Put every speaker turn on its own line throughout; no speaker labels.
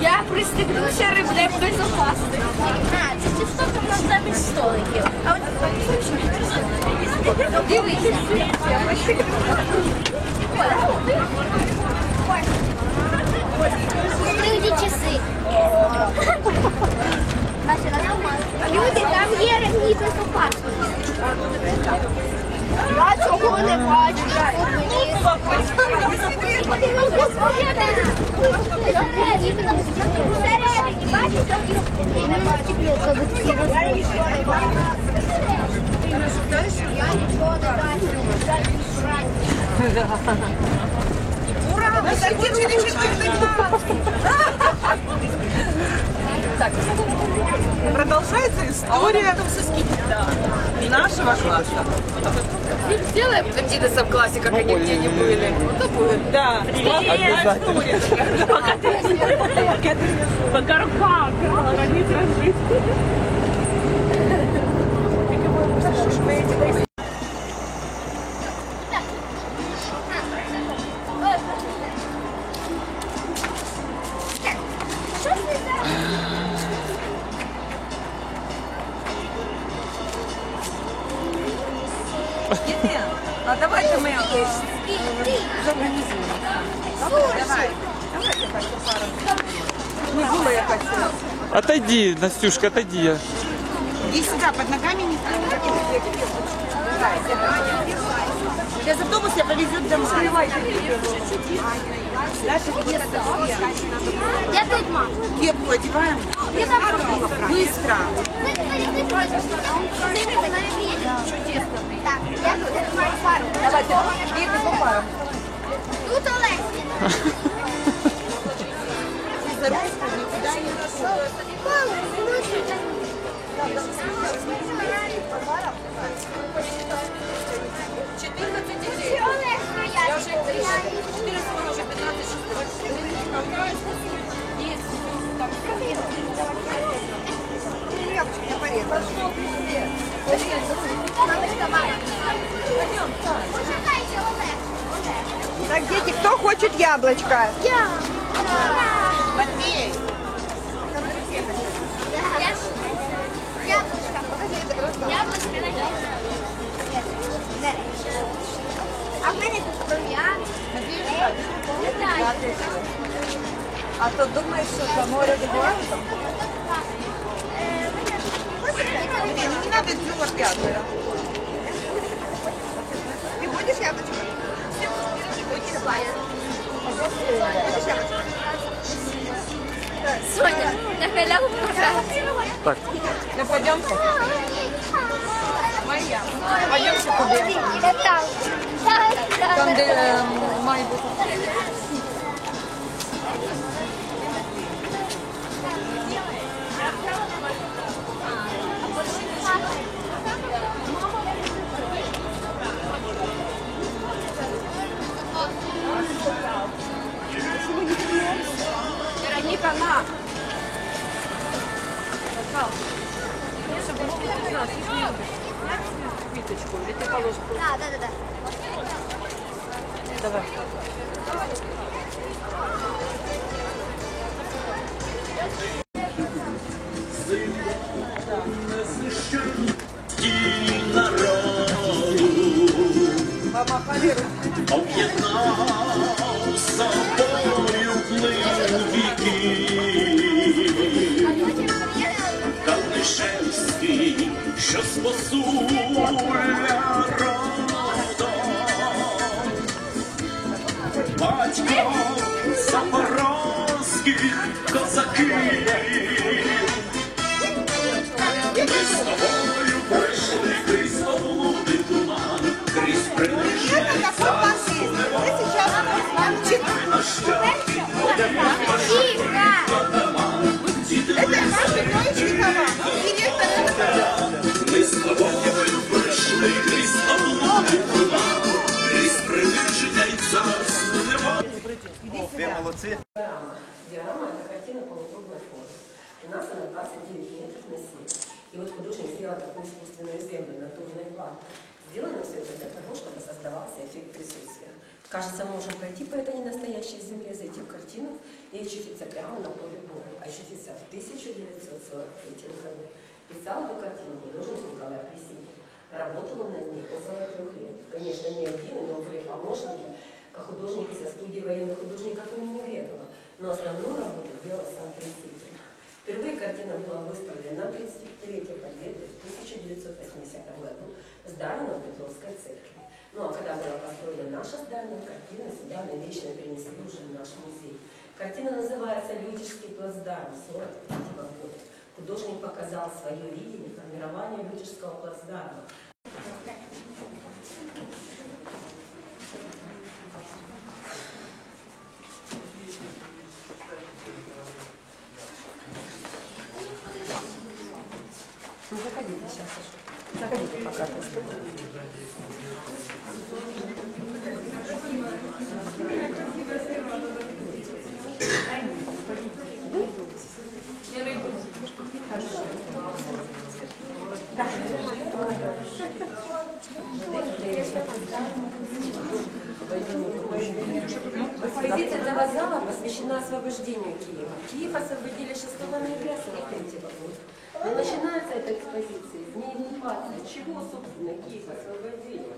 Я пристегнуся ремнем безопасності. Це чисто там замість столиків. А от дивись. Люди часи. Люди, там є ремні безопасності. Я цього не бачу.
Ура! Мы закончили четвертый класс! Продолжается история нашего класса.
Сделаем Adidas в классе, как они где не были. Вот и будет.
Да.
Обязательно.
Пока рука не дрожит.
А давайте мы зорганизуем. Давай. Не было я хотела.
Отойди, Настюшка, отойди.
Иди сюда, под ногами не так. Сейчас автобус я повезет домой.
Я тут, мам.
Кепку одеваем. Быстро.
Так, я тут маю пару.
Давайте, бегай по парам.
Тут Олеся.
За ручку никуда не
Я уже 4 всего уже 15,
Так, дети, кто хочет яблочко?
Я.
Матвей.
Яблочко. Яблочко. А в мене тут кров'ян.
А то думаешь, что до моря добираться? Не надо делать яблоко. Ты будешь яблочко? Будешь яблочко?
Соня, на халяву пожалуйста.
Так,
Ну пойдемте. Моя. Пойдемте куда?
Там, де має бути. Вероніка, на! Квіточку, или ти положиш?
Да.
Давай.
Об'єднав собою плин віків, Калнишевський, що спосуля родом, батько запорозьких козаків. Ми з тобою пройшли крізь облуди туман, крізь приниження царську неволю. На щастя, будемо пошли подаман. Діти ми з тобою пройшли крізь облуди туман, крізь приниження й царську неволю.
Ви молодці.
Диорама – это картина полукруглой формы. У нас она 29 метров на 7. И вот художник сделал такую искусственную землю, натурный план. Сделано все это для того, чтобы создавался эффект присутствия. Кажется, можем пройти по этой ненастоящей земле, зайти в картину и очутиться прямо на поле боя. Очутиться в 1943 году. Писал эту картину художник Николай Присеев. Работал он над ней около 3 лет. Конечно, не один, но были помощники, как художники со студии военных художников имени Грекова. Но основную работу делал сам Присеев. Впервые картина была выставлена на 33-й победы в 1980 году в здании в Петровской церкви. Ну а когда было построено наше здание, картину сюда навечно перенесли уже в наш музей. Картина называется «Лютежский плацдарм» 1943 года. Художник показал свое видение формирования Лютежского плацдарма. Ну, заходите сейчас. Заходите пока. Экспозиция этого зала посвящена освобождению Киева. Киев освободили 6 ноября 1943 года. Но начинается эта экспозиция с неинформации, чего, собственно, Киев освободили.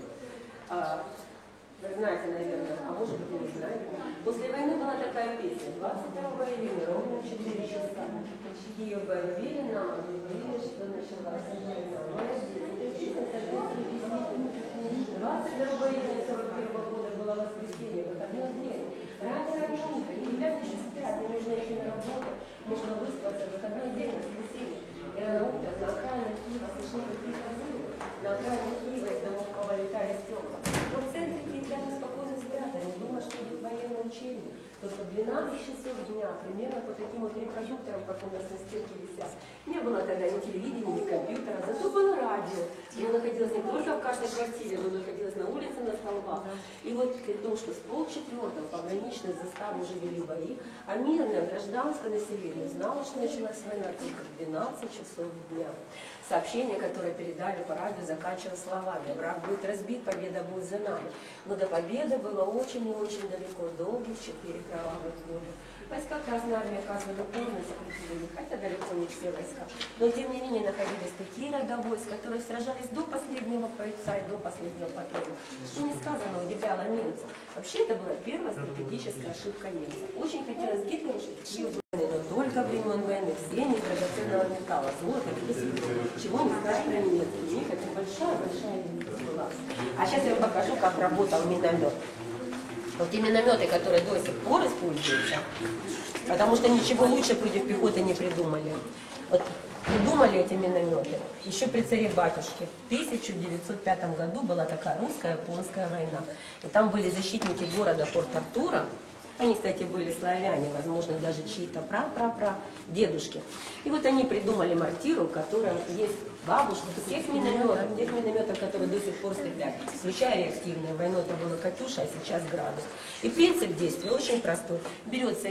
Вы знаете, наверное, а может быть и не знаете. После войны была такая песня. 22 июня, ровно 4 часа. Киев бомбили, нам объявили, что началась война. 22 июня 41 года было воскресенье, выходной день. Ранее утро, ребята еще спят, не нужно идти на работу, можно выспаться, выходной день, воскресенье. И рано утром на окраине Киева слышны какие-то взрывы. На окраине Киева из домов повылетали стекла. Но в центре киевляне спокойно спят, они думают, что идет военное учение. Только 12 часов дня, примерно по таким вот репродукторам, как у нас на стенке висят. Не было тогда ни телевидения, ни компьютера, зато было радио. Оно находилось не только в каждой квартире, оно находилось на улице, на столбах. И вот при том, что с 3:30 пограничные заставы уже вели бои, а мирное гражданское население знало, что началась война только в 12 часов дня. Сообщение, которое передали по радио, заканчивалось словами: враг будет разбит, победа будет за нами. Но до победы было очень и очень далеко, долгих 4 кровавых года. Войска Красной Армии оказывали полное сопротивление, хотя далеко не все войска. Но тем не менее находились такие рода войск, которые сражались до последнего бойца и до последнего патрона. Что не сказано, удивляло немцев. Вообще это была первая стратегическая ошибка немцев. Очень хотелось Гитлеру, чтобы Киев был, но только времен войны, все не из драгоценного металла, золото, чего не сказать про немецких. У них это большая великая была. А сейчас я вам покажу, как работал миномет. Вот те минометы, которые до сих пор используются, потому что ничего лучше против пехоты не придумали. Вот придумали эти минометы еще при царе-батюшке. В 1905 году была такая русско-японская война. И там были защитники города Порт-Артура. Они, кстати, были славяне, возможно, даже чьи-то пра-пра-пра-дедушки. И вот они придумали мортиру, которая есть бабушка, тех минометов, которые до сих пор стреляют. Включая реактивные. Войну это было «Катюша», а сейчас «Градус». И принцип действия очень простой. Берется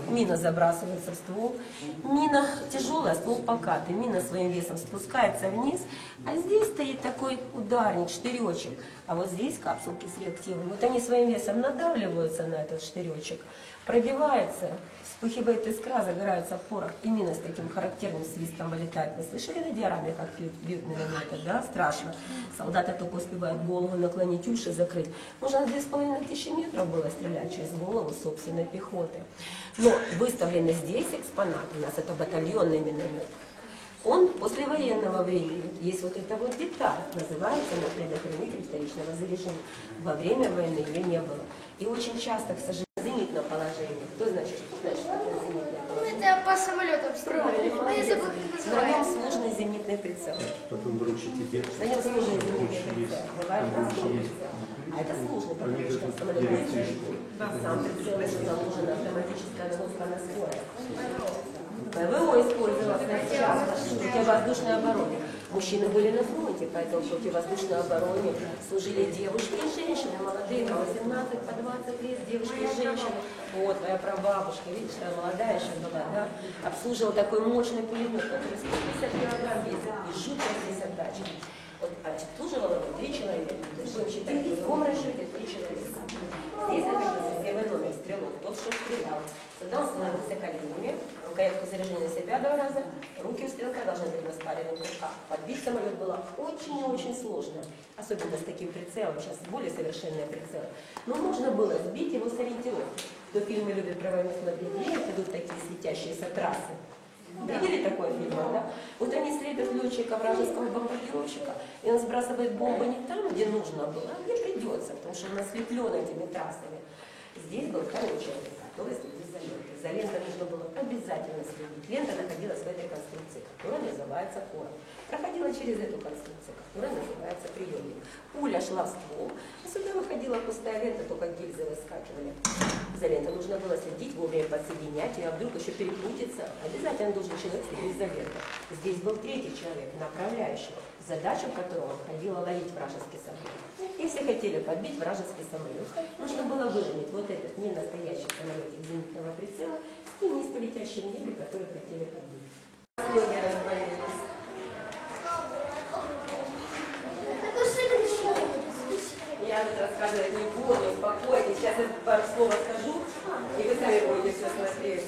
мина забрасывается в ствол, мина тяжелая, ствол покатый, мина своим весом спускается вниз, а здесь стоит такой ударник, штыречек. А вот здесь капсулки с реактивом. Вот они своим весом надавливаются на этот штыречек, пробивается, вспыхивает искра, загораются порох, и мина с таким характерным свистом вылетает. Вы слышали на диораме, как бьют минометы, да? Страшно. Солдаты только успевают голову наклонить, уши закрыть. Можно на 2500 метров было стрелять через голову собственной пехоты. Но выставлены здесь экспонаты, у нас это батальонный миномет. Он после военного времени, есть вот эта вот деталь, называется на предохранитель вторичного заряжения. Во время войны ее не было. И очень часто, к сожалению, зенитное положение. Кто значит, что это зенитное положение?
Это по самолетам строили.
На нем сложный зенитный прицел. На нем сложный зенитный прицел. Бывает простой прицел. А это сложно, потому что самолет не сам прицел заложена автоматическая нагрузка на скорость. ПВО использовалось часто в противовоздушной обороне. Мужчины были на фронте, поэтому в противовоздушной обороне служили девушки и женщины, молодые, по 18, по 20 лет, девушки и женщины. Вот, твоя прабабушка, видишь, она молодая еще была, да? Обслуживала такой мощный пулемет, который 150 килограмм весит, и жуткая здесь отдача. Вот обслуживало его 3 человека. То есть будем считать, в любом расчете 3 человека. Здесь находился первый номер, стрелок, тот, что стрелял. Тогда он становился коленями, рукоятку заряжения на себя 2 раза, руки у стрелка должны быть на спаренных руках. Подбить самолет было очень и очень сложно, особенно с таким прицелом, сейчас более совершенные прицелы. Но можно было сбить его с ориентировки. Кто фильмы любит про войну смотреть, идут такие светящиеся трассы. Видели такой фильм, да? Вот они слепят летчика, вражеского бомбардировщика, и он сбрасывает бомбы не там, где нужно было, а где придется, потому что он ослеплен этими трассами. Здесь был второй человек, который следил за лентой. За лентой нужно было обязательно следить. Лента находилась в этой конструкции, которая называется короб. Проходила через эту конструкцию, которая называется приемник. Пуля шла в ствол, и сюда выходила пустая лента, только гильзы выскакивали. За лентой нужно было следить, вовремя подсоединять, и вдруг еще перекрутится. Обязательно должен человек следить за лентой. Здесь был третий человек, направляющий, задача которого входила ловить вражеский самолет. Если хотели подбить вражеский самолет, нужно было выровнять вот этот ненастоящий самолетик зенитного прицела с тем низколетящим небе, который хотели подбить. Многие разболелись. Я тут рассказывать не буду, успокойтесь. Сейчас я пару слов скажу, и вы сами будете все смотреть.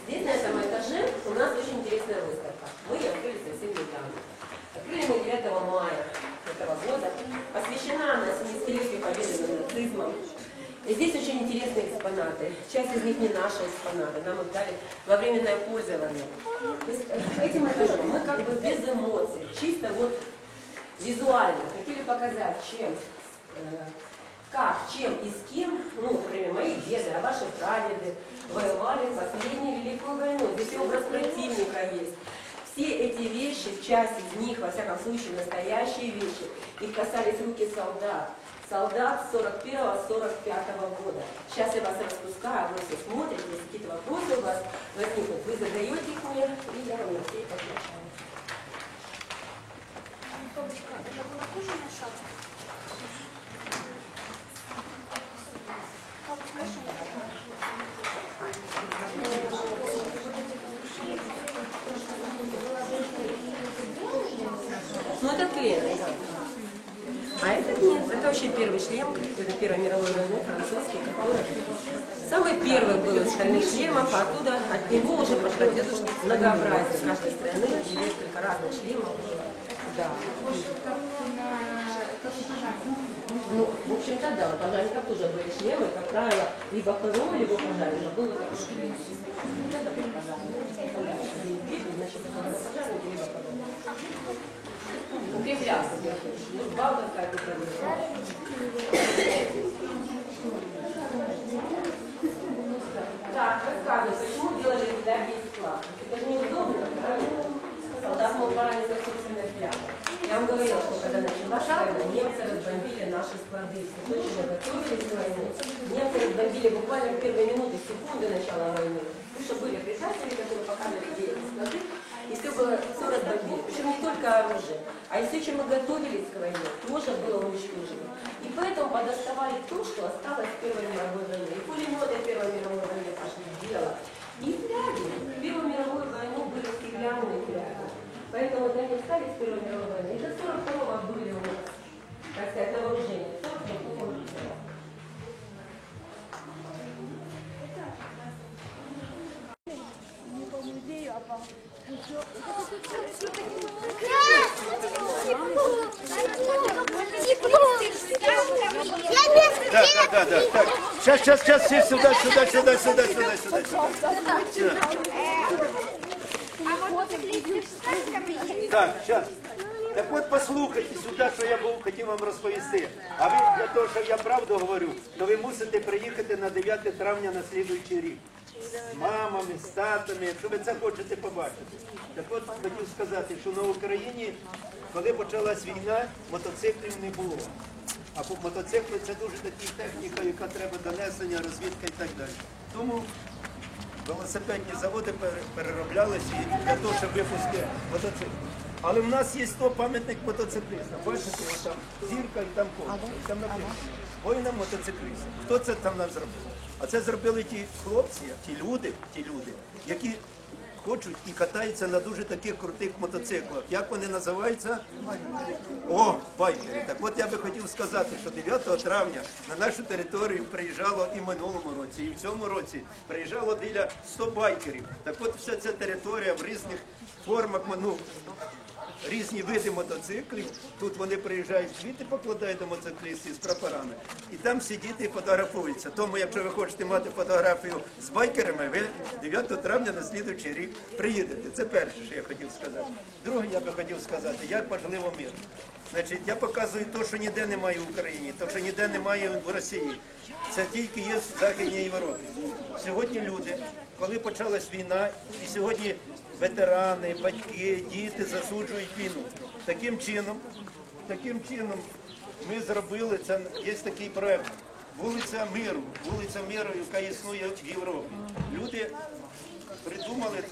Здесь, на этом этаже, у нас очень интересная выставка. Мы ее открыли совсем недавно. Открыли мы 9 мая этого года. Посвящена она 70-летию победы над нацизмом. И здесь очень интересные экспонаты. Часть из них не наши экспонаты, нам их дали во временное пользование. То есть этим этажом мы как бы без эмоций, чисто вот визуально хотели показать, чем, как, чем и с кем, ну, например, мои деды, а ваши прадеды воевали в последнюю Великую войну. Здесь и образ противника есть. Все эти вещи, часть из них, во всяком случае, настоящие вещи, их касались руки солдат. Солдат 41-45 года. Сейчас я вас распускаю, вы все смотрите, если какие-то вопросы у вас возникнут, вы задаете их мне, и я вам на все их отвечаю.
Бабушка, это была кожаная шапка?
Ну это клеенный, да. А это нет, это вообще первый шлем, это Первой мировой войны, французский, который самый первый был из стальных шлемов, а оттуда от него уже пошло многообразие каждой страны, несколько разных шлемов. Да. Ну, в общем-то, да, у пожарников тоже были шлемы, как правило, либо ПВО, либо пожарника. Было такое. Значит, пожарники, либо ПВО. Укреплялся, ну, балка какая-то. Так, рассказывай, почему делали туда 10 классов? Это же неудобно, правильно? Солдат мог пораниться собственной пляжем. Я вам говорила, что когда началась война, немцы разбомбили наши склады. Точно готовились к войне. Немцы разбомбили буквально в первые минуты, секунды начала войны. Потому что были предатели, которые показывали, где эти склады. И все было, все разбомбили. Причем не только оружие, а и все, чем мы готовились к войне, тоже было уничтожено. И поэтому подоставали то, что осталось в Первой мировой войне. И пулеметы Первой мировой войны пошли в дело. И фляги. В Первую мировую войну были стеклянные фляги. Поэтому вот они остались в Первой мировой войне. И до 42-го были у нас, так сказать, на вооружении. 42-го было.
Да. Так. Сейчас, все сюда. Так, сейчас. Так от послухайте сюди, що я хотів вам розповісти. А ви для того, що я правду говорю, то ви мусите приїхати на 9 травня на слідуючий рік. З мамами, з татами, якщо ви це хочете побачити. Так от хотів сказати, що на Україні, коли почалась війна, мотоциклів не було. А мотоцикли це дуже така техніка, яка треба донесення, розвідка і так далі. Тому велосипедні заводи перероблялися для того, щоб випустити мотоцикл. Але в нас є 100 пам'ятник мотоциклістам. Бачите, там зірка і там кожен. Там написано. воїнам мотоциклістам. Хто це там нам зробив? А це зробили ті хлопці, ті люди, які хочуть і катаються на дуже таких крутих мотоциклах. Як вони називаються? О, байкери. Так от я би хотів сказати, що 9 травня на нашу територію приїжджало і в минулому році, і в цьому році приїжджало біля 100 байкерів. Так от вся ця територія в різних формах, різні види мотоциклів. Тут вони приїжджають, квіти покладають до мотоциклістів з прапорами. І там всі діти фотографуються. Тому, якщо ви хочете мати фотографію з байкерами, ви 9 травня на слідуючий рік приїдете. Це перше, що я хотів сказати. Друге, я би хотів сказати, як важливо мир. Значить, я показую те, що ніде немає в Україні, те, що ніде немає в Росії. Це тільки є в Західній Європі. Сьогодні люди, коли почалась війна, і сьогодні ветерани, батьки, діти засуджують війну. Таким чином ми зробили, це є такий проект, вулиця Миру, яка існує в Європі. Люди придумали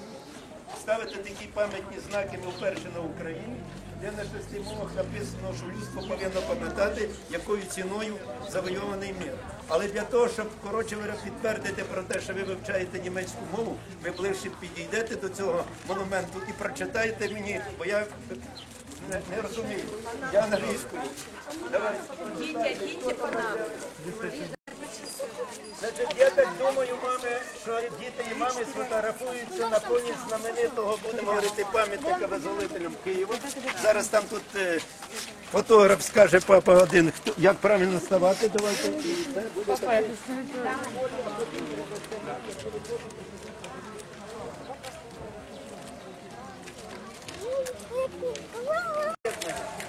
ставити такі пам'ятні знаки ми вперше на Україні, де на 6 мовах написано, що людство повинно пам'ятати, якою ціною завойований мир. Але для того, щоб, коротше говоря, підтвердити про те, що ви вивчаєте німецьку мову, ви ближче підійдете до цього монументу і прочитаєте мені, бо я не розумію. Я англійською. Давайте. Значить, я так думаю, мами, що діти і мами сфотографуються на фоні знаменитого, будемо говорити, пам'ятника визволителям Києва. Зараз там тут фотограф скаже, папа один, як правильно ставати, давайте.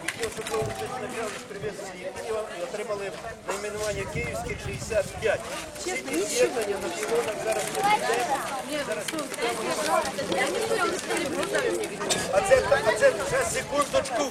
Які особливо відзначали з привезення Києва і отримали найменування київських 65. Всі ці з'єднання на пілонах зараз А це вже секундочку.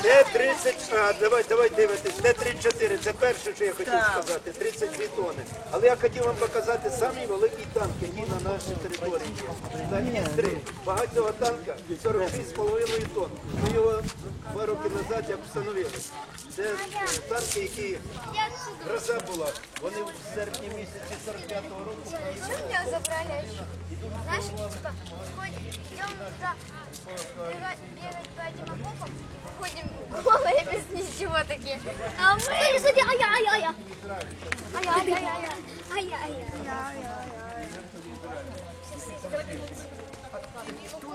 Де 30, давай дивитись, де 34, це перше, що я хотів сказати, 32 тони. Але я хотів вам показати самий великий танк, який на нашій території є. На Дністрі. Вага цього танка 46,5 тонн. Ми його 2 роки назад як встановили. Це танки, які гроза була. Вони в серпні місяці 45-го року.
Что меня забрали еще? Знаешь, типа, идем бегать по этим окопам, ходим голые без ничего такие. А мы... Ай-яй-яй-яй.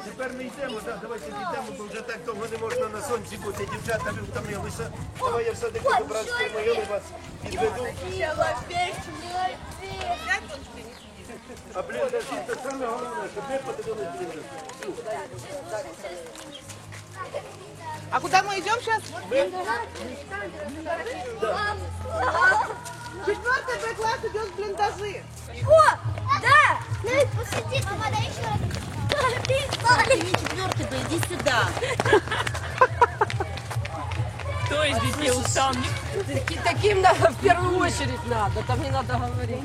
Тепер ми йдемо, давайте йдемо, бо вже так довго не можна на сонці бути. Дівчата, ви втомилися. Давай я все-таки до братської могили вас підведу. А бліндаж, це саме головне, щоб ви подивилися бліндаж.
А куда мы идем сейчас? 4 Б-класс идет в блиндажи.
О, да! Ну ведь посиди, мама, дай еще раз. Ты четвертый, иди сюда.
То есть детей уставник.
Таким надо в первую очередь надо, там не надо говорить.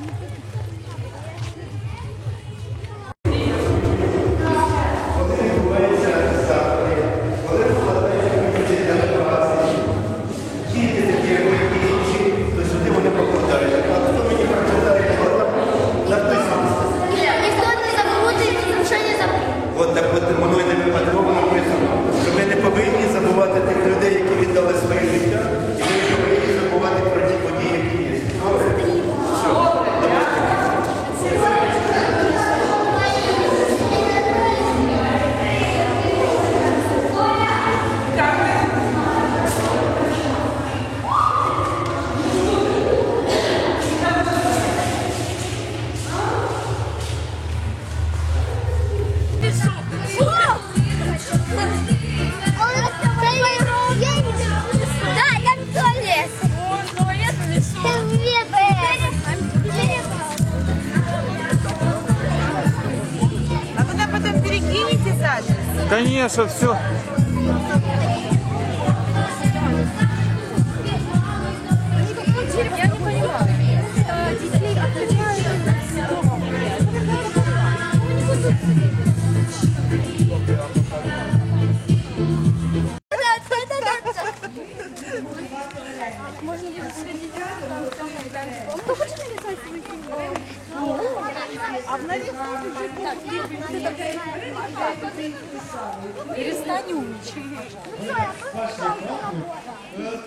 Никто не забудет, ничего не забудет.
От так от мною не випадково написано, що ми не повинні забувати тих людей, які віддали своє життя, і ми не повинні забувати про ті події, які є.
Да, я в туалет.
А туда потом перекинете, Саша?
Конечно, все.
Я не понимаю. Детей отключили.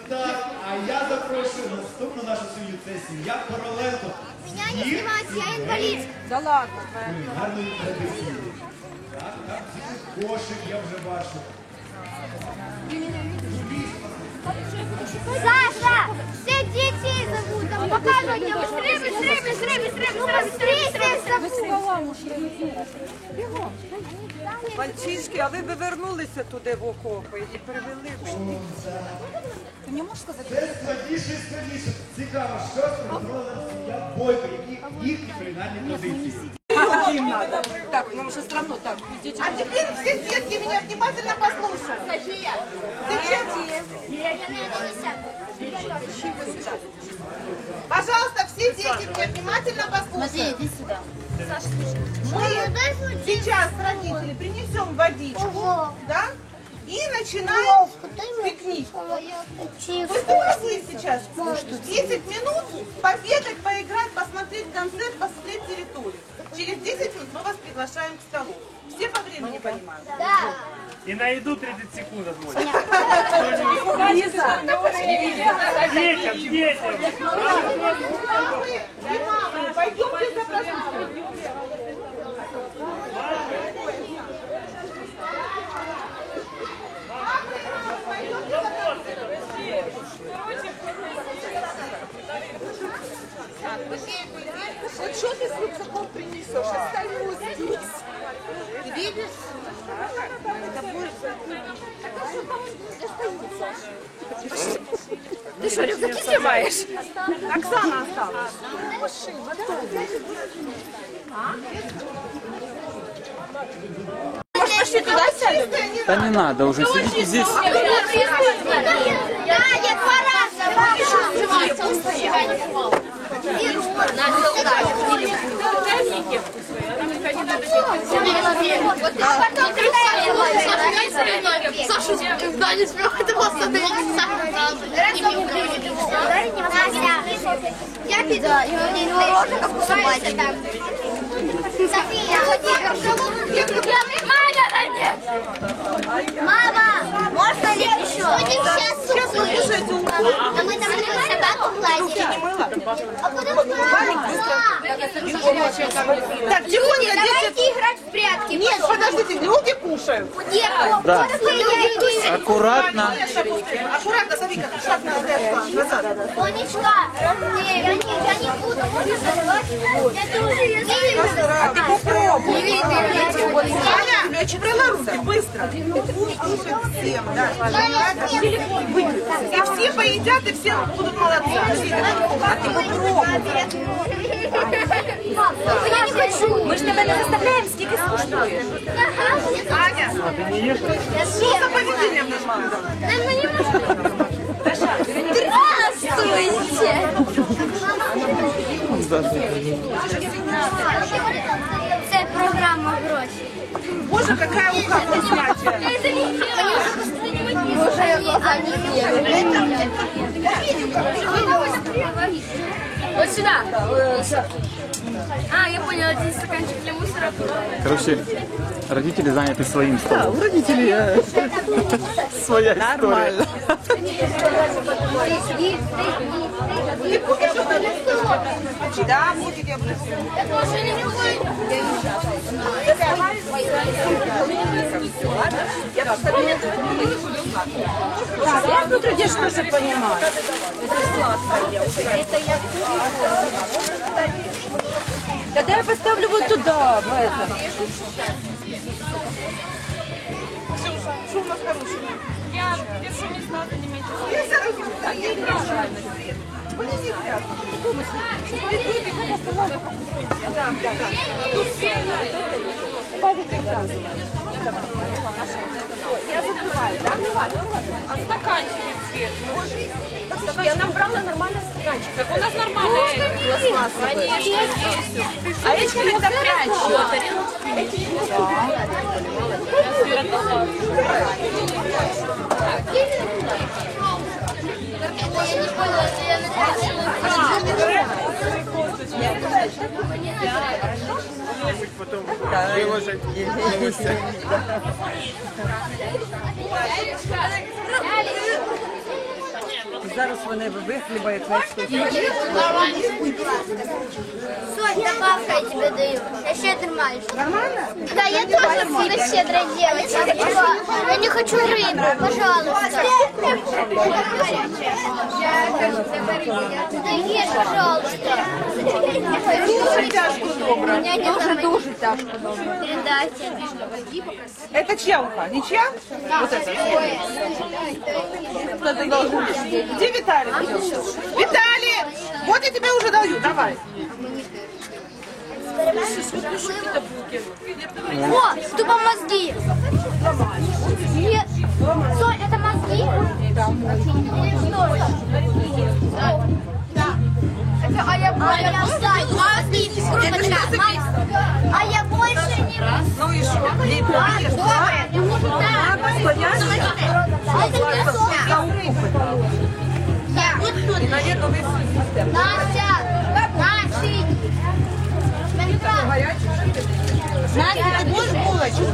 Так, а я запрошую наступну нашу сім'ю. Це сім'я Короленко.
Меня не снимать, я инвалид.
Да ладно.
Гарної традиції. Так, так, кошик я вже бачу.
Саша, все детей зовут. Там показывайте, быстрее, быстрее, быстрее, быстрее,
Мальчишки, а ви б вернулися туди в окопи і привели б.
Це складніше і складніше. Цікаво, що придумала сім'я Бойко, які їхні кулінарні традиції.
Так, нам же страну так.
А теперь все детки меня внимательно послушают. Пожалуйста, все дети меня внимательно послушают.
Иди сюда.
Мы сейчас, родители, принесем водичку, да? И начинаем пикник. Вы согласны сейчас 10 минут побегать, поиграть, посмотреть концерт, посмотреть территорию. Через 10 минут мы вас приглашаем к столу. Все по времени понимают?
Да.
И на еду 30 секунд возможно. Детям.
И мамы, пойдемте за продуктами.
Вот что ты с рюкзаком принесешь? Остальное здесь.
Ты видишь?
Ты что, рюкзаки снимаешь?
Оксана осталась. Может, пошли туда сядем?
Да не надо уже, сидите здесь.
Да, нет, Саша, да, не смех, это просто я пицца, и рожек кусается там. София, мама, можно ли еще? Сейчас а мы там собаку гладили. А куда
Так, тихонько,
давайте играть в прятки.
Нет, подождите, люди кушают.
Да. Аккуратно.
Аккуратно, смотри, как шаг назад.
Сонечка, я не буду. Я тоже
А ты попробуй. Аня, прила руки, быстро. Кушать всем, да. И все поедят, и все будут молодцы. А ты попробуй.
Я не хочу.
Мы же тебя не заставляем, сколько скучнуешь.
Аня, что за поведение в нашем доме?
Це програма гроші.
Боже, какая уха вкуснятина.
Боже, я глаза не
Вот сюда. А, я поняла, один стаканчик для мусора.
Короче, родители заняты своим столом. У родителей своя история.
Да, будет, я буду.
Я тут люди что-то понимаю. Тогда я поставлю вот туда, в это.
Что у нас хорошего?
Я держу места занимать.
Я закрываю, да?
А стаканчики цвет? Я набрала нормальный стаканчик. Так у нас нормальные. Конечно, есть.
А эти это прячут.
Я не поняла, что я начала.
потом выложить в новости.
Зараз вони вихлібають весь той.
Сонь, добавка я тебе даю. Я щедро маешь.
Нормально?
Да, я тоже буду щедро делать. Я не хочу рыбу, пожалуйста. Да ешь, пожалуйста.
Дуже тяжко добре.
Дуже тяжко добре. Передайте.
Это чья уха? Ничья? Вот это. Кто ты должен? Где Виталий? Виталий! Вот я тебе уже даю, давай.
О, тупо мозги. Нет. Сонь, это мозги? Или что? А я больше мозги. А я больше не...
Ну и что? И, наверное, вы
Настя! Настя! Настя, ты будешь булочку?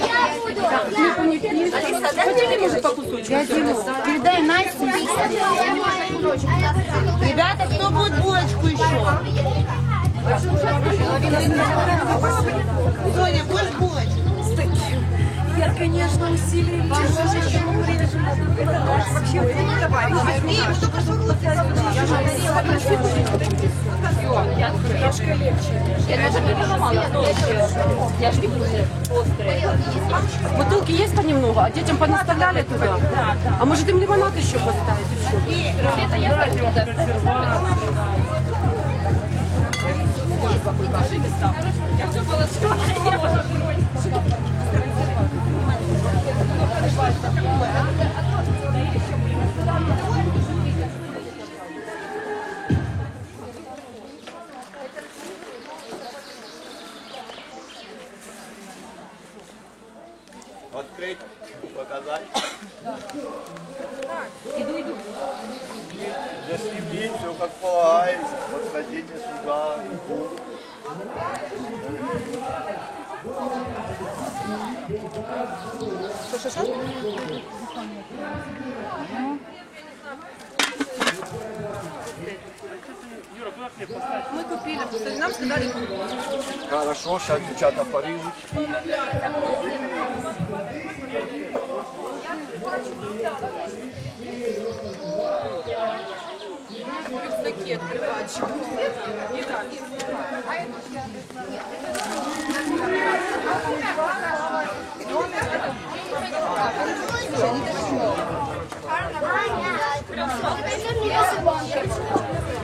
Я буду.
Алиса, дайте мне, может, по кусочку?
Передай Насте.
Ребята, кто будет булочку еще? Соня, будешь булочку?
Я, конечно, усилий.
Бутылки есть понемногу, а детям понаставляли туда? А может им лимонад еще поставить?
Открыть, показать.
Иду.
Заснимите, все как полагается. Подходите сюда.
Мы купили, нам сказали.
Хорошо, сейчас девчата порежут.
Такие открывать.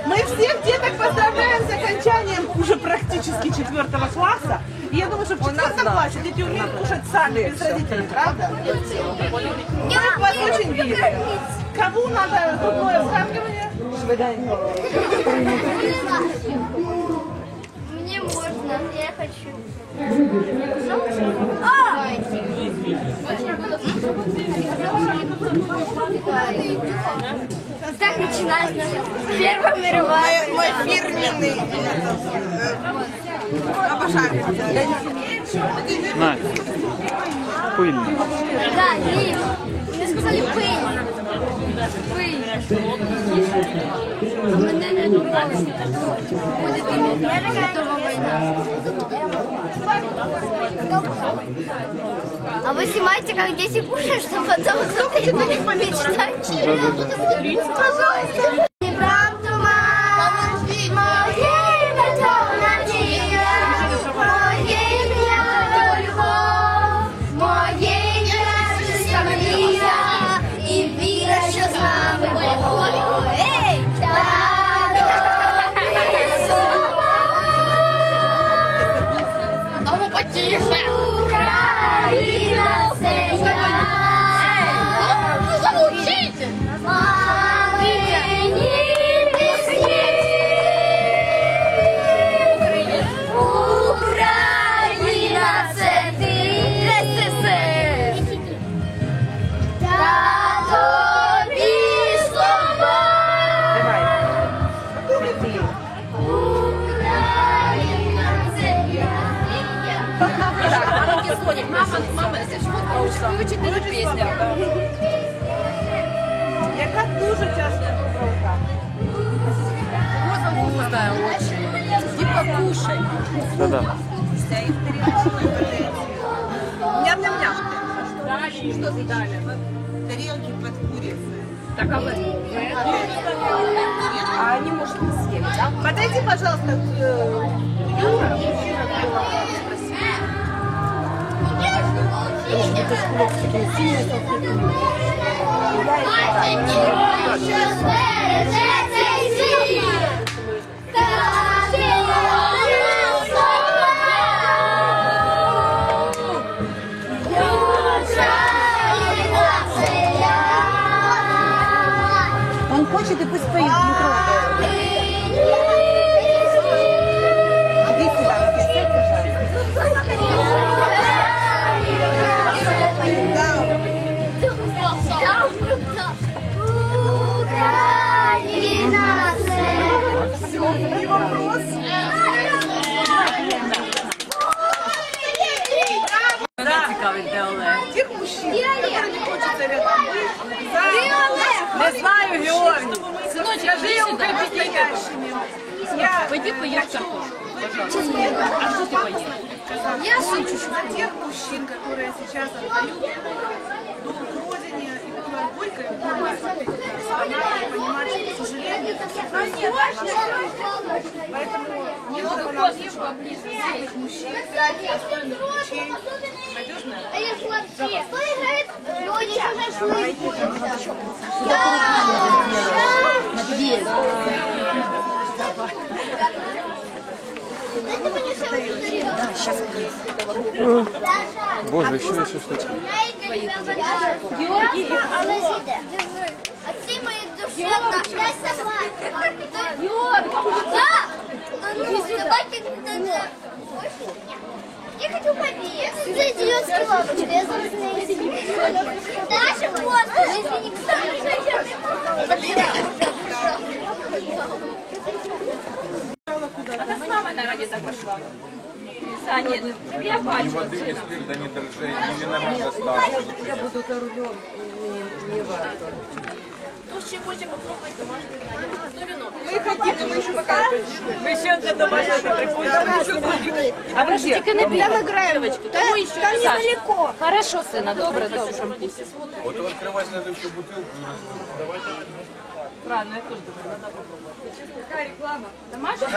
Мы всех деток поздравляем с окончанием уже практически 4 класса. И я думаю, что в 4 классе дети умеют кушать сами, без родителей, правда? Мы вас очень любим. Кому надо зубное вскармливание?
Мне можно, я хочу. Так начинается Первая мировая.
Мой фирменный. Обожаю.
На, пыльный.
Да, и мне сказали пыль. Пыль. Будет готова война. А вы снимаете, как дети кушают, чтобы потом смотреть на них помечтать? Пожалуйста. Украина, це я. Мамині
Выучить эту песню.
Яка дуже тяжка рука.
Вкусная очень. Иди покушай.
Да-да.
Ням-ням-ням.
Что ты дали?
Тарелки под курицей.
Так, а вы? А они, может, не съели, да?
Подойди, пожалуйста, к Юра. Мужчина было
Он хочет и пусть поедет, не трогай. Иди сюда, сядь,
И вопрос. Тех мужчин, которые не хочется рядом быть,
Не знаю, Георгий.
сыночек, скажи им настоящими. Я
Пойди поешь картошку.
А что ты поешь? Я шучу на тех мужчин, которые сейчас отдают долг родине и которые горько понимать, что, к сожалению, поэтому не надо нам всех мужчин, достойных мужчин, надежная.
Кто играет? Люди уже шли.
Боже, еще штучки.
Георгий, отцы мои души, отдай собаки. Да! Ну, собаки, я хочу побегать. За идиотские лапочки, я забыла. Даша, вот, если
Она с мамой на радио так пошла. А, нет, я
Ни
бачу.
воды, ни спирта, ни дрожжей, ни винограда старого.
я буду за рулем, не важно.
Ну, чем больше попробовать, то можно вино.
Мы хотим, мы еще пока...
Мы еще для домашнего приходим.
А вы где?
Там играем.
Кому еще?
Там недалеко.
Хорошо, сына, добре, добре.
Вот открывать следующую бутылку.
Правильно, я тоже думаю, надо попробовать.
Какая реклама? Домашняя?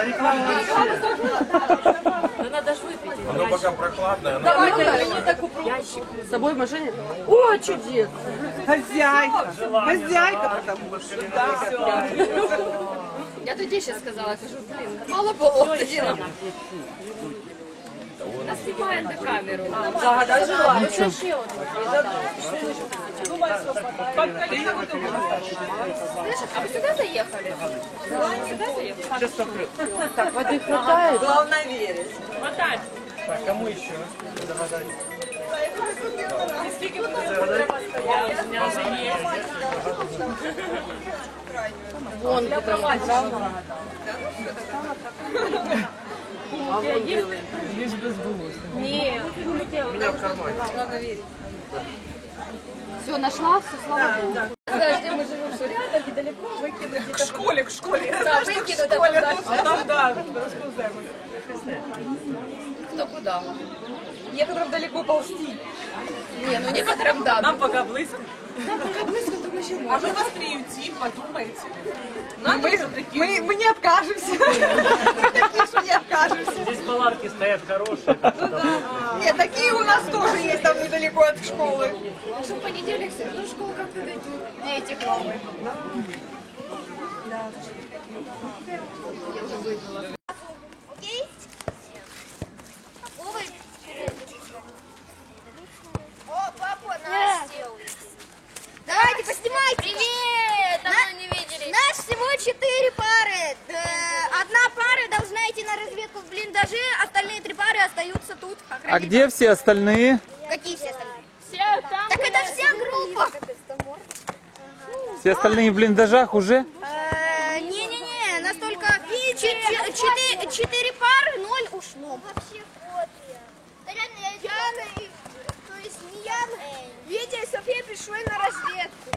Да надо ж выпить.
Оно пока прохладное, оно...
Давай, не так ящик. С собой в машине? О, чудесно.
Хозяйка, хозяйка, потому что, да.
Я тут сейчас сказала, скажу, блин, мало половина. Нас снимает на камеру. Загадай желание. Слышишь, а вы сюда заехали? Сюда заехали? Сейчас покрыл. Так, воды хватает?
Главное верить.
Хватает.
Так, кому еще?
Вон, потому лишь без булочки. Нет.
У меня в кармане.
Все, нашла, все, слава Богу. Знаешь, где мы живем, что рядом, недалеко.
Выкинуть к школе, к школе.
Да, выкинуть, а там дальше.
Да,
Кто куда?
некоторым далеко ползти.
Не, ну некоторым да. Нам пока близко.
А мы вас приютим, подумайте. Мы не откажемся. Мы такие, что не откажемся.
Здесь палатки стоят хорошие.
Нет, такие у нас тоже есть там недалеко от школы.
Что в понедельник все равно школа как-то дойдут. Эти классные.
Окей? Ой. О, папа, нас сел. Давайте, поснимайте. Привет! Давно не виделись. Нас всего 4 пары. Одна пара должна идти на разведку в блиндаже, остальные 3 пары остаются тут.
А где все остальные?
Какие все остальные?
Все там.
Так это вся группа.
Все остальные в блиндажах уже?
Не-не-не, нас только 4 пары, 0 ушло. Вообще вот. Да реально, Яна, то есть не Яна. Витя и София пришли на разведку.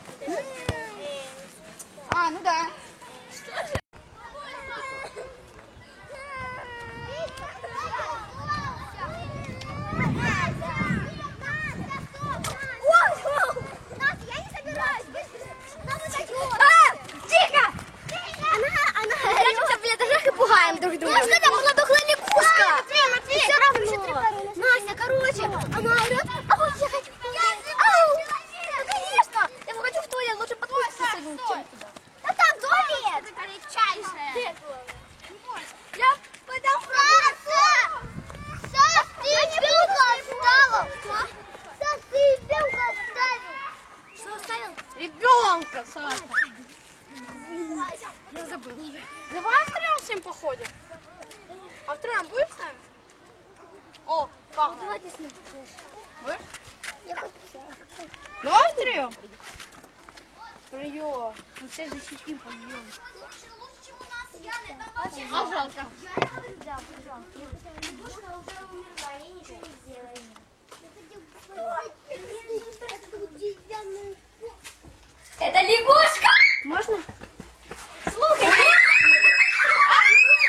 А, ну да. Пугаем друг друга. Ну что там была дохлая лягушка? Матвей, все равно. Настя, короче, она орет, а вот я хочу в туалет. Ну, конечно. Я хочу в туалет, лучше под лодку садить, чем туда. Да там туалет. Это величайшее. Я пойдем в Саш, ты белку оставил. Саш, ты белку оставил. Что оставил? Ребенка, Саша. Я забыл. Давай втроем всем походим. А втроем будешь с нами? О, папа. Давайте с ним походим. Будешь? Давай втроем. Втроем. Мы все защитим подъем. А жалко. Да, пожалуйста. Лягушка уже умерла, ей ничего не сделаем. Это лягушка! Можно? Слухай!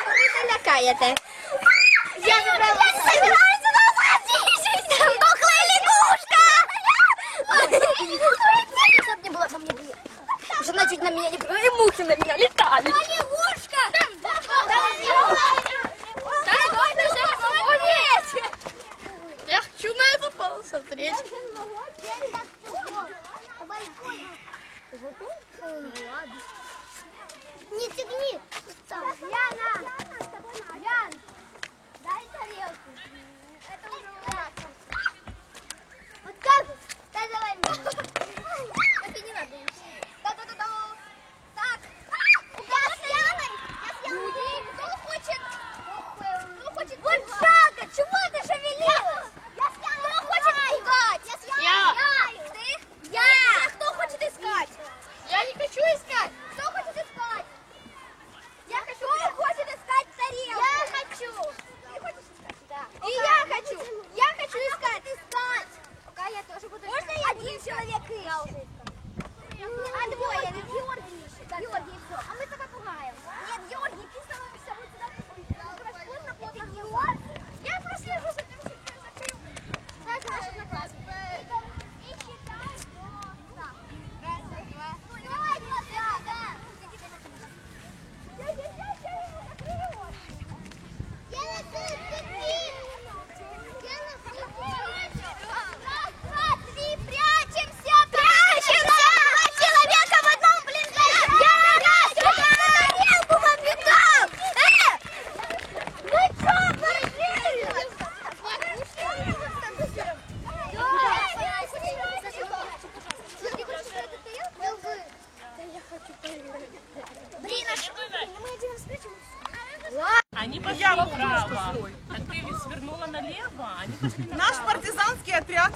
Вы лякаете. Я собираюсь возвратить! Дохлая лягушка! Чтобы не было во мне бьет. Жена чуть на меня не... И мухи на меня летали. Лягушка! Давай, давай, я хочу на это посмотреть. Не тягни. Яна! Ян! Дай тарелку. Это уже ужасно. Вот как? Дай давай мне. Это не надо. Да-да-да-да. Так. Я с Яной. Кто хочет? Вот жалко. Чего ты шевелилась? Кто хочет искать? Я. Ты? Я. Кто хочет искать? Я не хочу искать. Кто хочет искать? Я хочу. Кто хочет искать тарелку? Я хочу. Ты хочешь искать? Да. И я хочу. Я хочу искать. Пока я тоже буду искать. Можно я один человек ищет? Я уже искал. А двое. Георгий ищет. Георгий, все. А мы только пугаем. Нет, Георгий, ты становишься вот сюда. Я прослежу за тем, что ты закрыл. Так, наш одноклассник. И читай до... Раз, два. Давай, да. Раз, два, три, прячемся! Прячемся! Два человека в одном блиндаже! Тарелку вам бегом! Ну что, пошли! Блин, мы один раз
Они пошли вправо, а ты свернула налево, они пошли направо.
Наш партизанский отряд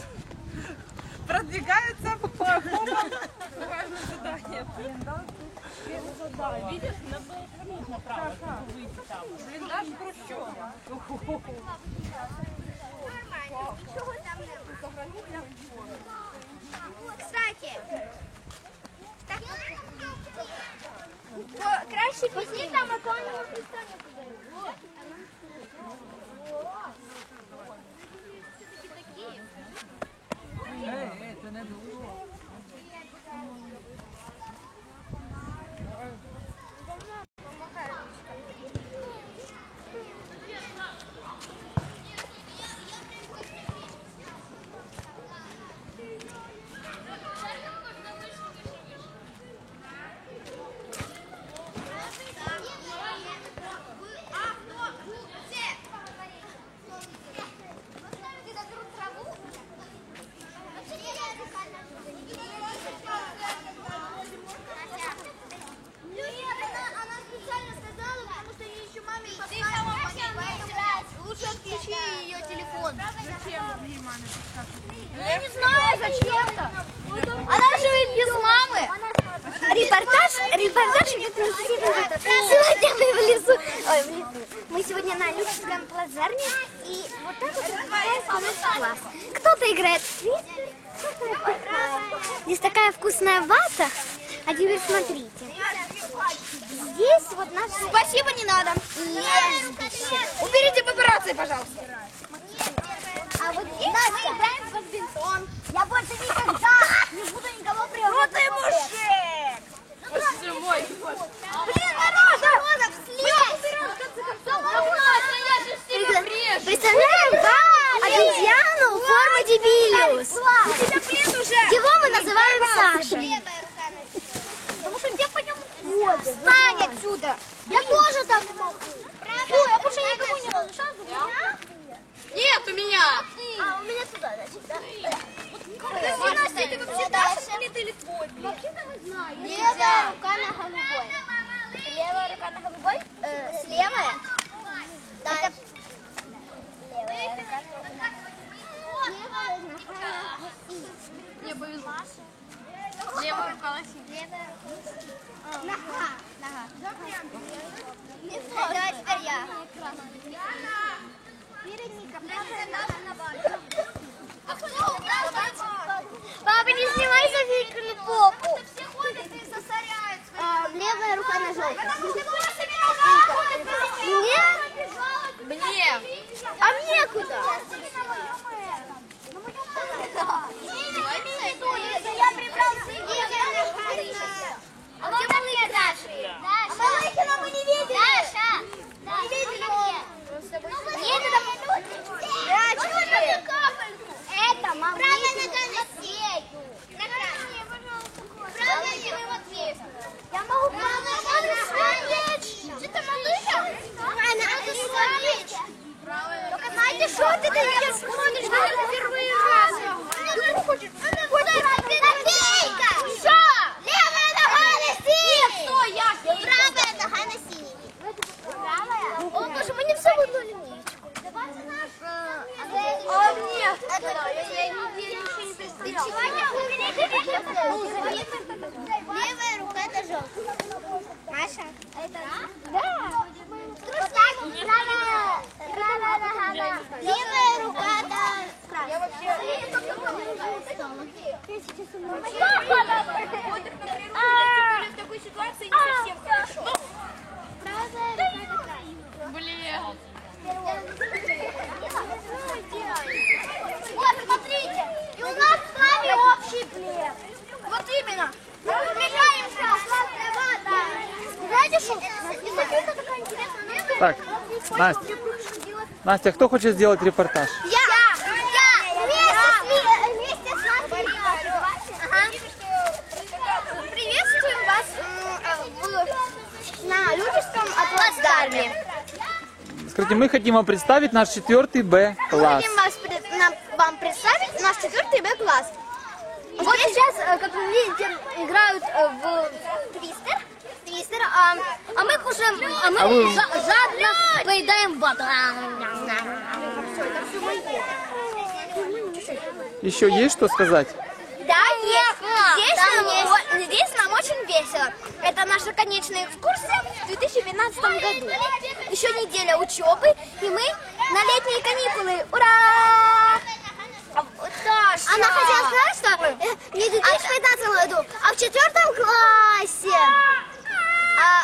продвигается по
Важное задание. Видишь, надо было свернуть направо, чтобы выйти там. Блиндаж Хрущева.
Кстати, краще пісні там оконного пристання подивимося. Лучше отключи ее телефон. Зачем ей маме? Я не знаю, зачем-то. Она же без мамы. Репортаж сегодня мы в лесу. Ой, в лесу. Мы сегодня на Любческом плацдарме. И вот так вот называется у нас класс. Кто-то играет в свист, кто-то Здесь такая вкусная вата. А теперь смотрите. Здесь вот наш... Спасибо, не надо. Уберите папарацци, пожалуйста. А вот здесь мы играем в бадминтон. Я больше никогда не буду никого приобретать. Ну ты мужик! Блин, Морозов, слезь! Представляем вам обезьяну формы Дебилиус. Его мы называем Сашей. Потому что где по нему встань отсюда. Я тоже так могу. Я больше никому не могу.
Нет, у меня.
А, у меня туда, значит, да? Настя, ты вообще Даша или твой? Вообще-то мы знаем. Левая рука на голубой. Левая рука на голубой? Слева? Да. Левая рука на голубой.
Мне повезло. Левая рука на синей.
Нога. Давай теперь я. Папа, не снимай Софийкину попу. Все ходят и сосоряют. Левая рука на желтый.
Мне.
А мне куда? Я прибрался. А где Малыхина? А Малыхина мы не видели. Даша. Не видели мне. Нет, это мама. Правая нога на сетку. Правая нога Матвеев. Я могу правая нога. Что-то Малыха? Надо смотреть. Только знаете, что ты даешь? Смотришь, что это впервые раз. Она хочет. Матвейка. Что? Левая нога на синий. Что я? Правая нога на синий. Правая? О, боже, мы не все в одну линейку. Давайте нашу. А нет. Я не верю, что не представляю. Левая рука это желтая. Маша? Это да? Правая нога. Левая рука это красная. Я в такой ситуации не совсем хорошо. Правая рука это красная.
Блин.
Вот, смотрите, и у нас с вами общий плед. Вот именно. Мы разбегаемся, классная вата. Знаете что? Это такая интересная.
Так, Настя. Настя, кто хочет сделать репортаж?
Я. Вместе с Настей. Приветствуем вас на Люберском плацдарме.
Скажите, мы хотим вам представить наш 4 Б класс.
Хотим вам представить наш 4 Б класс. Вот сейчас, как вы видите, играют в твистер, а мы кушаем, жадно поедаем вату.
Еще есть что сказать?
Да, есть. Здесь нам очень весело. Это наша конечная экскурсия в 2015 году. Еще неделя учебы, и мы на летние каникулы. Ура! Она хотела сказать, что не в 2015 году, а в 4 классе.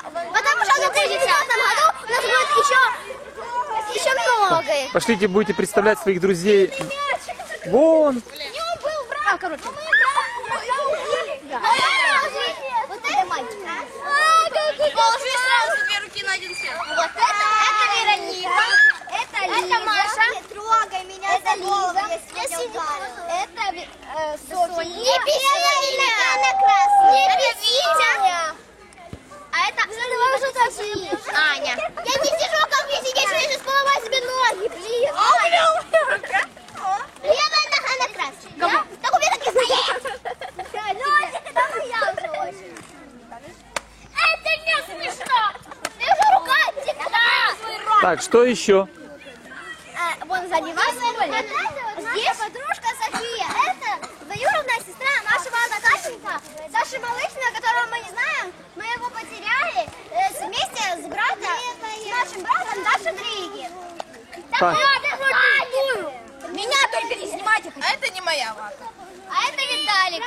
Потому что в 2015 году у нас будет еще многое.
Пошлите, будете представлять своих друзей. Вон.
Короче. Вот это мальчик.
Положи сразу 2 руки на один свет.
Вот это Вероника. Это Лиза. Это Маша. Не трогай меня. Это Лиза. Это Софья. Не пиши меня. Это Витя. А это Аня. Я не сижу, как мне сидеть, я сейчас поломаю себе ноги. Блин. Левая нога на красный. Так у меня так и стоят. Это не смешно. Ты уже рука текла.
Так, что еще?
Вон сзади вас здесь подружка София. Это двоюродная сестра нашего однокашника Саши Малыхина, которого мы не знаем. Мы его потеряли вместе с братом, с нашим братом Дашей Дрыги.
Так.
Меня только не снимайте.
А это не моя вата.
А это Виталик.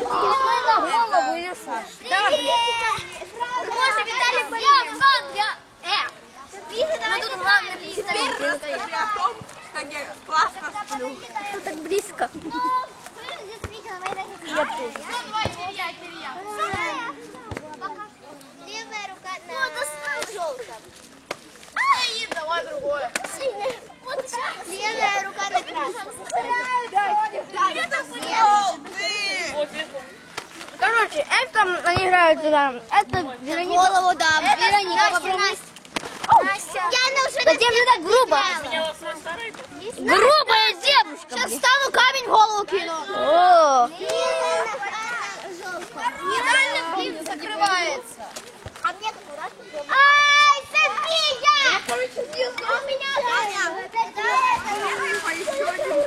голову или Саша? Да, Можно Виталий Полин. Мы тут главное
Теперь расскажи о том, что я классно сплю.
так близко. Левая рука на желтом. Давай другое. Левая рука на красном. Короче, это они играют туда. Это Вероника. Голову, да. Вероника попробуй. Зачем же так грубо? Грубая девушка. Сейчас встану, камень в голову кину. О. Нереально блин закрывается. А мне как? Ай, София! У меня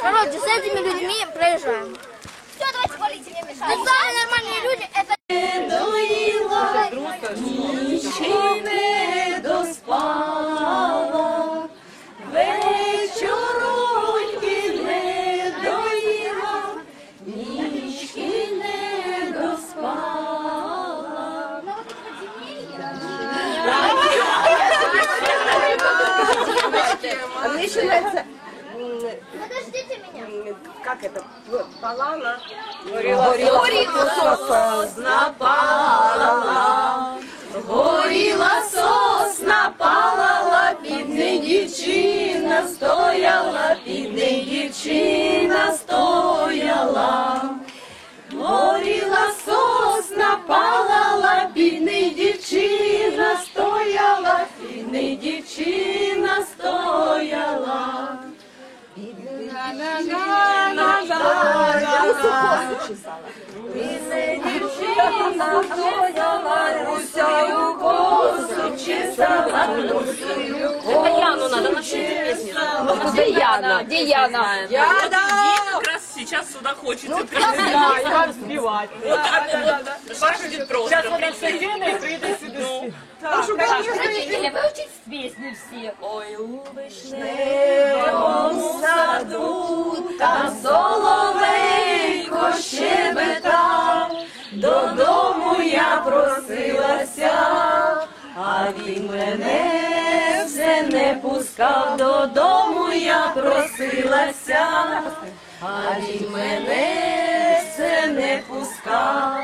короче, с этими людьми проезжаем. Все, давайте полите, мне мешать. Ну, самые нормальные люди это...
Нічі не доспала, вечороньки не доїла, нічки не доспала.
А мне еще нравится,
Подождите меня.
как это, Палана. Горіла сосна палала, горіла сосна палала, під неї дівчина стояла, під неї дівчина стояла. Горіла сосна палала, під неї дівчина стояла, під неї дівчина стояла.
Диана, Диана.
Как раз сейчас сюда хочется прийти.
Да, и вам сбивать.
Паша будет просто.
Сейчас вот на сцене и прийти сюда. Хотели выучить песни все.
Ой, у вишневому саду там соловейко щебетав, додому я просилася, а він мене все не пускав, додому я просилася, а він мене все не пускав.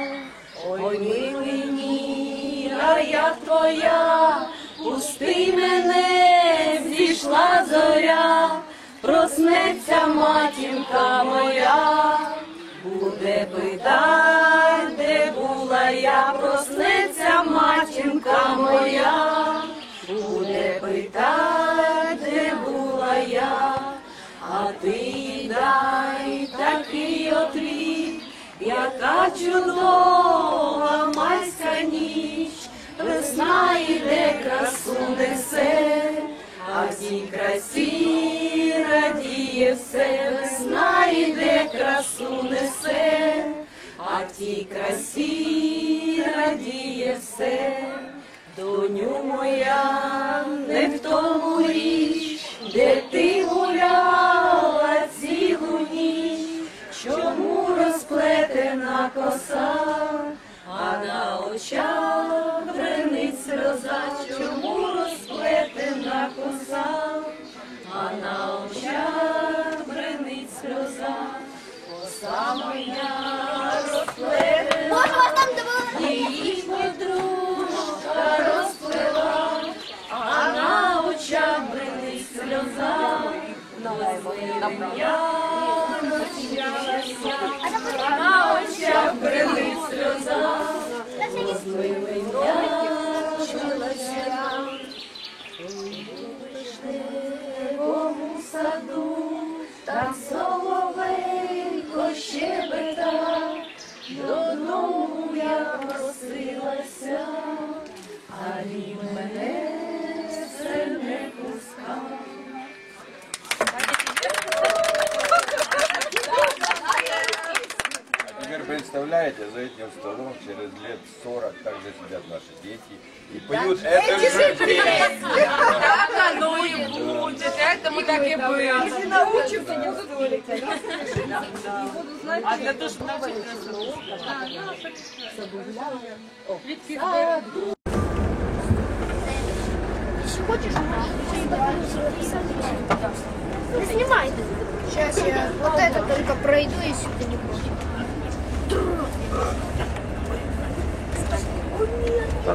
Ой, милині, а я твоя, пусти мене, зійшла зоря, проснеться матінка моя, буде питать, де була я, проснеться матінка моя, буде питать, де була я, а ти їй дай такий отвіт, яка чудова майська ніч, весна іде, красу несе, а в тій красі радіє все, весна іде, красу несе, а в тій красі радіє все. Доню моя, не в тому річ, де ти гуляла цілу ніч, чому розплетена коса, а на очах бренить сльоза, чому розплетена коса, а на очах бренить сльоза, коса моя розплетена, її подружка розплела, а на очах бренить сльоза, на очах бренить сльоза, у саду, там соловейко щебета, додому я просилася, а він мене все не пускав.
Теперь представляете, за этим столом через лет 40 также сидят наши дети и поют эту же песню.
Так оно и будет, это мы так и были.
Если научимся, не столик.
А для того, щоб навчитися.
Снимай. Сейчас я вот это только пройду, если ты не против.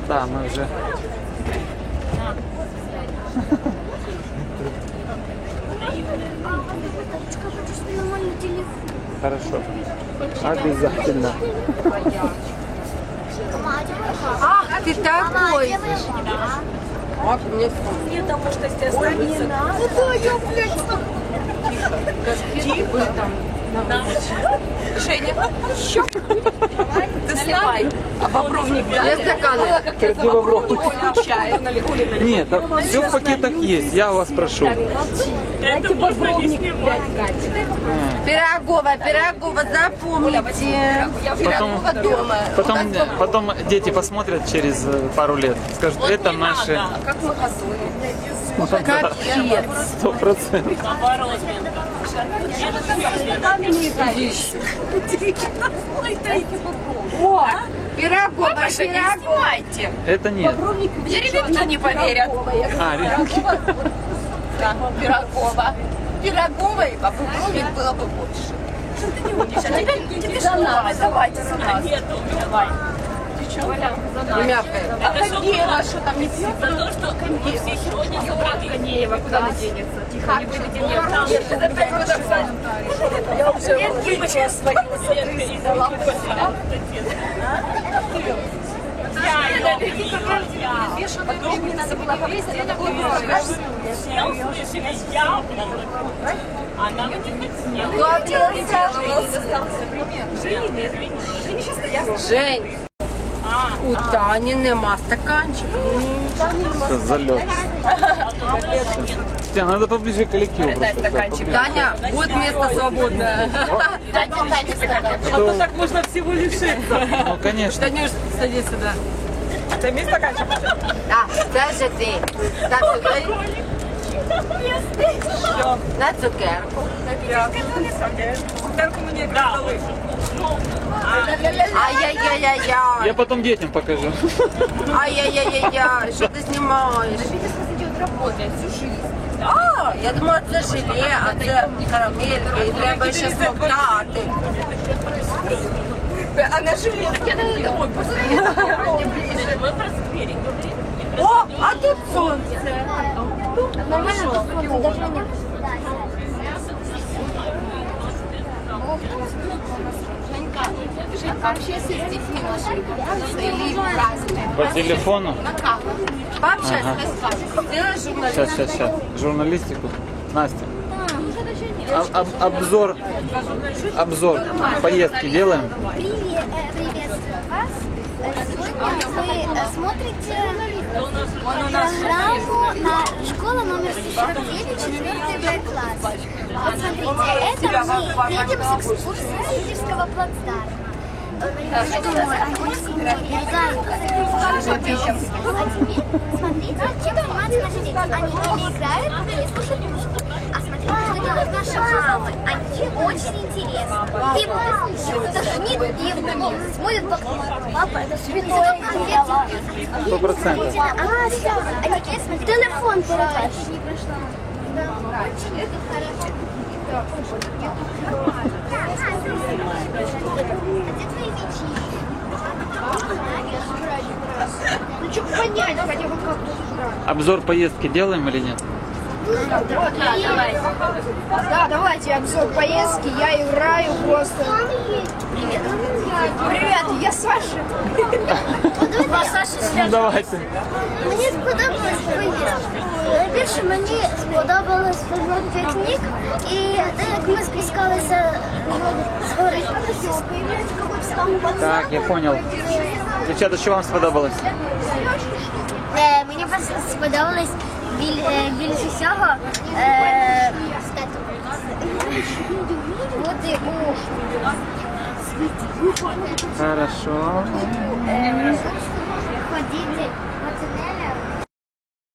Да, мы уже. Хорошо. Обязательно.
Ах, ты такой.
Нет, потому что если останется... Женя, ты снимай. А бобровник, да?
Я стаканы.
Нет, все в пакетах есть, я вас прошу.
Это бобровник.
Пирогова, запомните.
Потом дети посмотрят через пару лет, скажут, это наши.
Как мы газуем.
Капец.
100%.
О, Пирогова.
Снимайте.
Это нет.
Мне ребята не поверят.
А, ребенки.
Да, Пирогова. Пирогова и бобровник было бы больше. Что ты не будешь? А теперь за нас. Давайте за нас. Давай. А Конеева, что там не пьет? Потому что Конеева сегодня собрали. Конеева, куда она денется? Тихо, не будет Конеева. Я уже выбачила свои советы и дала Потом мне надо было повесить, я такой все услышали явно. Она не хотела.
Жень. У Тані нема стаканчика.
Все, залет. Тебе надо поближе к коллективу просто.
Таня, вот место свободное.
Что?
Так можно всего лишиться.
Ну, конечно.
Танюш, садись сюда.
Це мій стаканчик.
А, це же ти. Так, сюди. На цукерку.
Цукерку мені дали.
Ай-яй-яй-яй-яй.
Я потом детям покажу.
Ай-яй-яй-яй-яй. Що ти знімаєш? А, я думала, це желе, а це карамелька. І треба ще смоктати.
А на железке я домой О, а тут сонце.
Общайся с детьми нашими.
По телефону?
Пообщайся. Сделай журналист.
Сейчас. Журналистику. Настя. Обзор поездки делаем.
Приветствую вас. Сегодня вы смотрите программу на школа номер 149, 4 класс. Вот смотрите, это мы едем с экскурсией с Питерского плацдарма. Я думаю, они передвигают. А теперь смотрите, чем занимаются наши дети. Они или играют, или слушают музыку. А смотрите, что делают наши мамы. Они очень интересны. Им тошнит, и смотрят по папа, это святой.
100%.
А, все. А теперь смотрите. Телефон передач. Очень хорошо. Ну что, понять хотя бы как тут играть.
Обзор поездки делаем или нет?
Да, давайте обзор поездки. Я играю просто. Привет, я Саша.
Ну, давайте.
Мені сподобалась поїздка. Найбільше мені сподобалось подивитися пікнік і те, як ми спускалися з гори.
Так, я понял. Дівчата, що вам сподобалось?
Мені сподобалось більше всього води у
Хорошо.
ходити по тунелям.